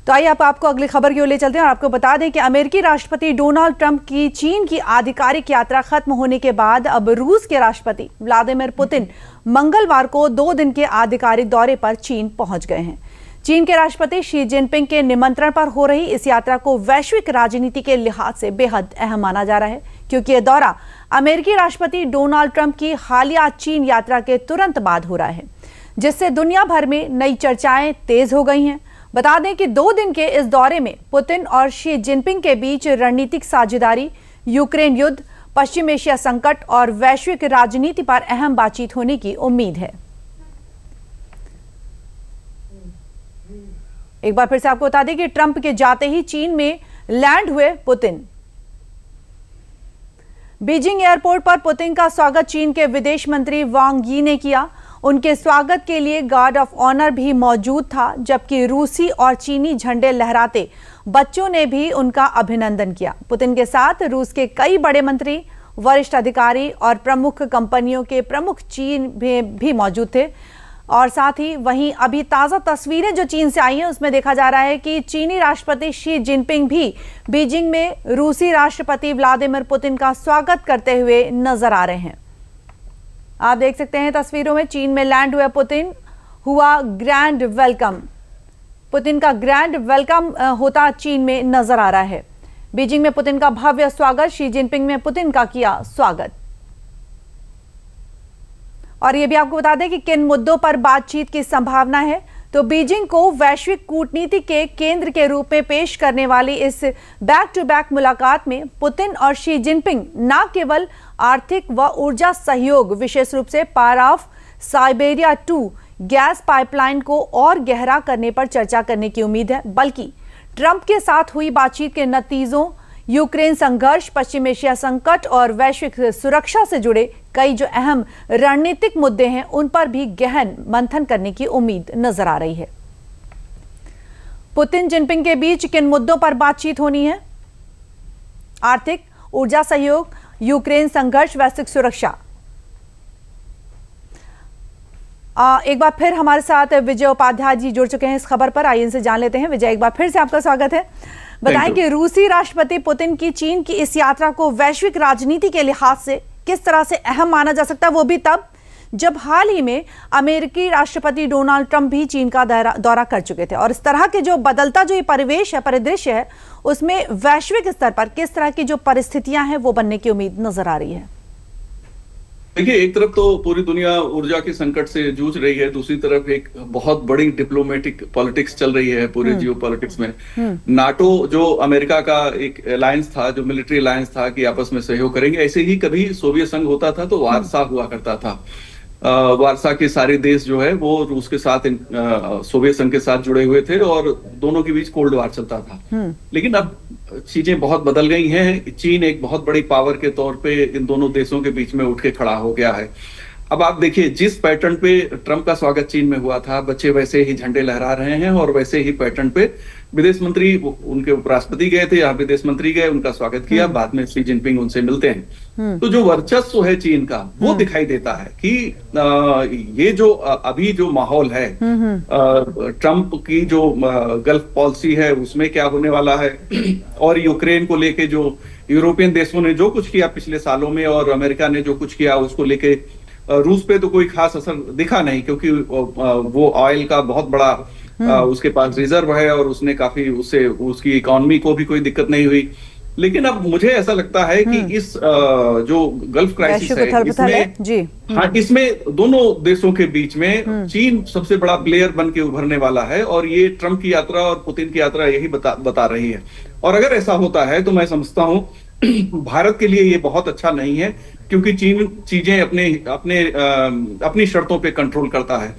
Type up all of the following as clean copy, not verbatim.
तो आइए आपको अगली खबर की ओर ले चलते हैं और आपको बता दें कि अमेरिकी राष्ट्रपति डोनाल्ड ट्रंप की चीन की आधिकारिक यात्रा खत्म होने के बाद अब रूस के राष्ट्रपति व्लादिमीर पुतिन मंगलवार को 2 दिन के आधिकारिक दौरे पर चीन पहुंच गए हैं। चीन के राष्ट्रपति शी जिनपिंग के निमंत्रण पर हो रही इस यात्रा को वैश्विक राजनीति के लिहाज से बेहद अहम माना जा रहा है, क्योंकि यह दौरा अमेरिकी राष्ट्रपति डोनाल्ड ट्रंप की हालिया चीन यात्रा के तुरंत बाद हो रहा है, जिससे दुनिया भर में नई चर्चाएं तेज हो गई हैं। बता दें कि 2 दिन के इस दौरे में पुतिन और शी जिनपिंग के बीच रणनीतिक साझेदारी, यूक्रेन युद्ध, पश्चिम एशिया संकट और वैश्विक राजनीति पर अहम बातचीत होने की उम्मीद है। एक बार फिर से आपको बता दें कि ट्रंप के जाते ही चीन में लैंड हुए पुतिन। बीजिंग एयरपोर्ट पर पुतिन का स्वागत चीन के विदेश मंत्री वांग यी ने किया। उनके स्वागत के लिए गार्ड ऑफ ऑनर भी मौजूद था, जबकि रूसी और चीनी झंडे लहराते बच्चों ने भी उनका अभिनंदन किया। पुतिन के साथ रूस के कई बड़े मंत्री, वरिष्ठ अधिकारी और प्रमुख कंपनियों के प्रमुख चीन में भी मौजूद थे। और साथ ही वहीं अभी ताज़ा तस्वीरें जो चीन से आई हैं उसमें देखा जा रहा है कि चीनी राष्ट्रपति शी जिनपिंग भी बीजिंग में रूसी राष्ट्रपति व्लादिमीर पुतिन का स्वागत करते हुए नजर आ रहे हैं। आप देख सकते हैं तस्वीरों में चीन में लैंड हुआ पुतिन, हुआ ग्रैंड वेलकम। पुतिन का ग्रैंड वेलकम होता चीन में नजर आ रहा है। बीजिंग में पुतिन का भव्य स्वागत, शी जिनपिंग में पुतिन का किया स्वागत। और यह भी आपको बता दें कि किन मुद्दों पर बातचीत की संभावना है। तो बीजिंग को वैश्विक कूटनीति के केंद्र के रूप में पेश करने वाली इस बैक टू बैक मुलाकात में पुतिन और शी जिनपिंग न केवल आर्थिक व ऊर्जा सहयोग, विशेष रूप से power of Siberia 2 gas pipeline को और गहरा करने पर चर्चा करने की उम्मीद है, बल्कि ट्रंप के साथ हुई बातचीत के नतीजों, यूक्रेन संघर्ष, पश्चिम एशिया संकट और वैश्विक सुरक्षा से जुड़े कई जो अहम रणनीतिक मुद्दे हैं उन पर भी गहन मंथन करने की उम्मीद नजर आ रही है। पुतिन जिनपिंग के बीच किन मुद्दों पर बातचीत होनी है? आर्थिक, ऊर्जा सहयोग, यूक्रेन संघर्ष, वैश्विक सुरक्षा। एक बार फिर हमारे साथ विजय उपाध्याय जी जुड़ चुके हैं इस खबर पर। आइए इनसे जान लेते हैं। विजय, एक बार फिर से आपका स्वागत है। बताएं कि रूसी राष्ट्रपति पुतिन की चीन की इस यात्रा को वैश्विक राजनीति के लिहाज से किस तरह से अहम माना जा सकता है, वो भी तब जब हाल ही में अमेरिकी राष्ट्रपति डोनाल्ड ट्रंप भी चीन का दौरा कर चुके थे। और इस तरह के जो बदलता जो ये परिवेश है, परिदृश्य है, उसमें वैश्विक स्तर पर किस तरह की जो परिस्थितियां हैं वो बनने की उम्मीद नजर आ रही है। देखिए, एक तरफ तो पूरी दुनिया ऊर्जा के संकट से जूझ रही है, दूसरी तरफ एक बहुत बड़ी डिप्लोमेटिक पॉलिटिक्स चल रही है पूरे जियो पॉलिटिक्स में। नाटो जो अमेरिका का एक अलायंस था, जो मिलिट्री अलायंस था कि आपस में सहयोग करेंगे, ऐसे ही कभी सोवियत संघ होता था तो वारसा हुआ करता था। वारसा के सारे देश जो है वो रूस के साथ, सोवियत संघ के साथ जुड़े हुए थे और दोनों के बीच कोल्ड वार चलता था। लेकिन अब चीजें बहुत बदल गई हैं। चीन एक बहुत बड़ी पावर के तौर पे इन दोनों देशों के बीच में उठ के खड़ा हो गया है। अब आप देखिए, जिस पैटर्न पे ट्रंप का स्वागत चीन में हुआ था, बच्चे वैसे ही झंडे लहरा रहे हैं और वैसे ही पैटर्न पे विदेश मंत्री, उनके उपराष्ट्रपति गए थे, यहाँ विदेश मंत्री गए, उनका स्वागत किया, बाद में शी जिनपिंग उनसे मिलते हैं। तो जो वर्चस्व है चीन का वो दिखाई देता है कि ये जो अभी जो माहौल है, ट्रंप की जो गल्फ पॉलिसी है उसमें क्या होने वाला है, और यूक्रेन को लेके जो यूरोपियन देशों ने जो कुछ किया पिछले सालों में और अमेरिका ने जो कुछ किया, उसको लेके रूस पे तो कोई खास असर दिखा नहीं, क्योंकि वो ऑयल का बहुत बड़ा उसके पास रिजर्व है और उसने काफी, उससे उसकी इकोनॉमी को भी कोई दिक्कत नहीं हुई। लेकिन अब मुझे ऐसा लगता है कि इस जो गल्फ क्राइसिस है इसमें, हाँ, इसमें दोनों देशों के बीच में चीन सबसे बड़ा प्लेयर बन के उभरने वाला है और ये ट्रंप की यात्रा और पुतिन की यात्रा यही बता रही है। और अगर ऐसा होता है तो मैं समझता हूं भारत के लिए ये बहुत अच्छा नहीं है, क्योंकि चीन चीजें अपनी शर्तों पे कंट्रोल करता है।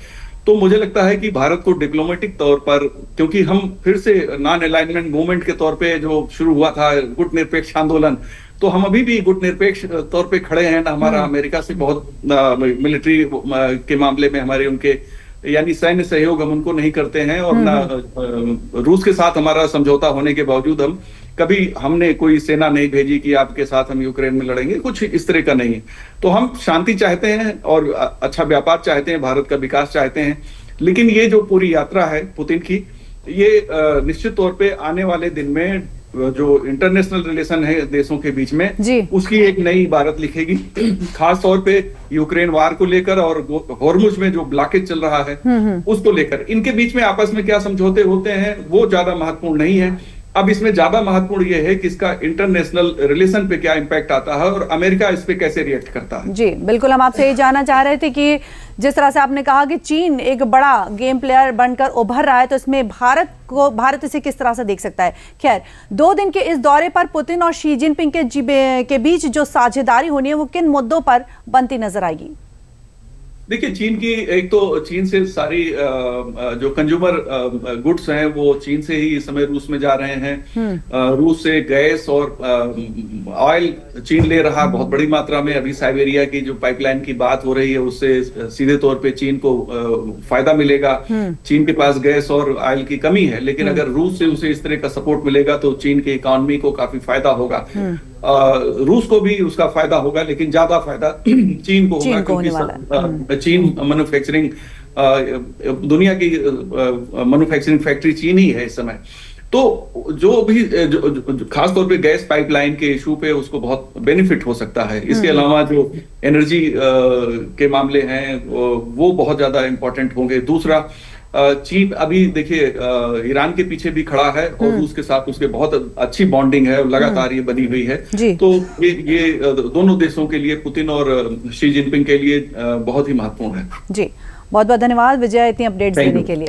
तो मुझे लगता है कि भारत को डिप्लोमेटिक तौर पर, क्योंकि हम फिर से नॉन अलाइनमेंट मूवमेंट के तौर पे जो शुरू हुआ था गुट निरपेक्ष आंदोलन, तो हम अभी भी गुट निरपेक्ष तौर पे खड़े हैं। हमारा अमेरिका से बहुत मिलिट्री के मामले में हमारे उनके यानी सैन्य सहयोग हम उनको नहीं करते हैं, और ना रूस के साथ हमारा समझौता होने के बावजूद हम कभी हमने कोई सेना नहीं भेजी कि आपके साथ हम यूक्रेन में लड़ेंगे, कुछ इस तरह का नहीं है। तो हम शांति चाहते हैं और अच्छा व्यापार चाहते हैं, भारत का विकास चाहते हैं। लेकिन ये जो पूरी यात्रा है पुतिन की, ये निश्चित तौर पे आने वाले दिन में जो इंटरनेशनल रिलेशन है देशों के बीच में जी। उसकी एक नई इबारत लिखेगी। खास तौर पे यूक्रेन वार को लेकर और हॉर्मुज में जो ब्लॉकेज चल रहा है उसको लेकर इनके बीच में आपस में क्या समझौते होते हैं वो ज्यादा महत्वपूर्ण नहीं है। अब इसमें ज्यादा महत्वपूर्ण ये है कि इसका इंटरनेशनल रिलेशन पे क्या इंपैक्ट आता है और अमेरिका इस पे कैसे रिएक्ट करता है। जी बिल्कुल, हम आपसे ये जानना चाह रहे थे कि जिस तरह से आपने कहा कि चीन एक बड़ा गेम प्लेयर बनकर उभर रहा है, तो इसमें भारत इसे किस तरह से देख सकता है। खैर, 2 दिन के इस दौरे पर पुतिन और शी जिनपिंग के बीच जो साझेदारी होनी है वो किन मुद्दों पर बनती नजर आएगी? देखिए, चीन की एक तो चीन से सारी जो कंज्यूमर गुड्स हैं वो चीन से ही इस समय रूस में जा रहे हैं। रूस से गैस और ऑयल चीन ले रहा बहुत बड़ी मात्रा में। अभी साइबेरिया की जो पाइपलाइन की बात हो रही है उससे सीधे तौर पे चीन को फायदा मिलेगा। चीन के पास गैस और ऑयल की कमी है, लेकिन अगर रूस से उसे इस तरह का सपोर्ट मिलेगा तो चीन की इकोनॉमी को काफी फायदा होगा। रूस को भी उसका फायदा होगा, लेकिन ज्यादा फायदा चीन को होगा क्योंकि चीन मैन्युफैक्चरिंग दुनिया की मैन्युफैक्चरिंग फैक्ट्री चीन ही है इस समय। तो जो भी खास तौर पे गैस पाइपलाइन के इशू पे उसको बहुत बेनिफिट हो सकता है। इसके अलावा जो एनर्जी के मामले हैं वो बहुत ज्यादा इंपॉर्टेंट होंगे। दूसरा, चीन अभी देखिए ईरान के पीछे भी खड़ा है और रूस के साथ उसके बहुत अच्छी बॉन्डिंग है, लगातार ये बनी हुई है। तो ये दोनों देशों के लिए, पुतिन और शी जिनपिंग के लिए बहुत ही महत्वपूर्ण है। जी, बहुत बहुत धन्यवाद विजय इतनी अपडेट्स देने के लिए।